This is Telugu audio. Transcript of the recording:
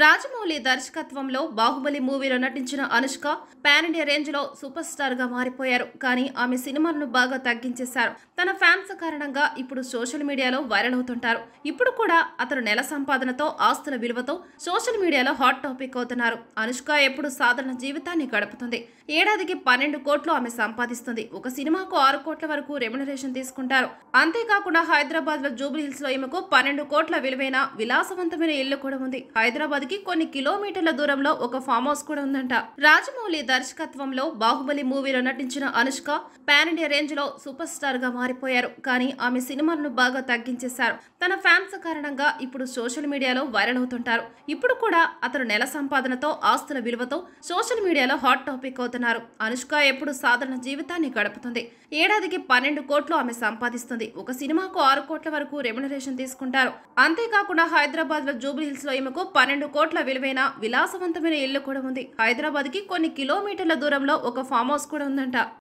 రాజమౌళి దర్శకత్వంలో బాహుబలి మూవీలో నటించిన అనుష్క పాన్ ఇండియా రేంజ్ లో సూపర్ స్టార్ గా మారిపోయారు. కానీ ఆమె సినిమాలను బాగా తగ్గించేశారు. తన ఫ్యాన్స్ కారణంగా ఇప్పుడు సోషల్ మీడియాలో వైరల్ అవుతుంటారు. ఇప్పుడు కూడా అతను నెల సంపాదనతో, ఆస్తుల విలువతో సోషల్ మీడియాలో హాట్ టాపిక్ అవుతున్నారు. అనుష్క ఎప్పుడు సాధారణ జీవితాన్ని గడుపుతుంది. ఏడాదికి 12 కోట్లు ఆమె సంపాదిస్తుంది. ఒక సినిమాకు 6 కోట్ల వరకు రెమ్యునరేషన్ తీసుకుంటారు. అంతేకాకుండా హైదరాబాద్ లో జూబ్లీ హిల్స్ లో ఈమెకు 12 కోట్ల విలువైన విలాసవంతమైన ఇల్లు కూడా ఉంది. హైదరాబాద్ కి కొన్ని కిలోమీటర్ల దూరంలో ఒక ఫామ్ హౌస్ కూడా ఉందంట. రాజమౌళి దర్శకత్వంలో బాహుబలి మూవీలో నటించిన అనుష్క పాన్ ఇండియా రేంజ్ లో సూపర్ స్టార్ గా మారిపోయారు. కానీ ఆమె సినిమాలను బాగా తగ్గించేశారు. తన ఫ్యాన్స్ కారణంగా ఇప్పుడు సోషల్ మీడియాలో వైరల్ అవుతుంటారు. ఇప్పుడు కూడా అతను నెల సంపాదనతో, ఆస్తుల విలువతో సోషల్ మీడియాలో హాట్ టాపిక్ అవుతున్నారు. అనుష్క ఎప్పుడు సాధారణ జీవితాన్ని గడుపుతుంది. ఏడాదికి 12 కోట్లు ఆమె సంపాదిస్తుంది. ఒక సినిమాకు 6 కోట్ల వరకు రెమ్యునరేషన్ తీసుకుంటారు. అంతేకాకుండా హైదరాబాద్ లో జూబ్లీ హిల్స్ లో ఈమెకు 12 కోట్ల విలువైన విలాసవంతమైన ఇల్లు కూడా ఉంది. హైదరాబాద్ కి కొన్ని కిలోమీటర్ల దూరంలో ఒక ఫామ్ హౌస్ కూడా ఉందంట.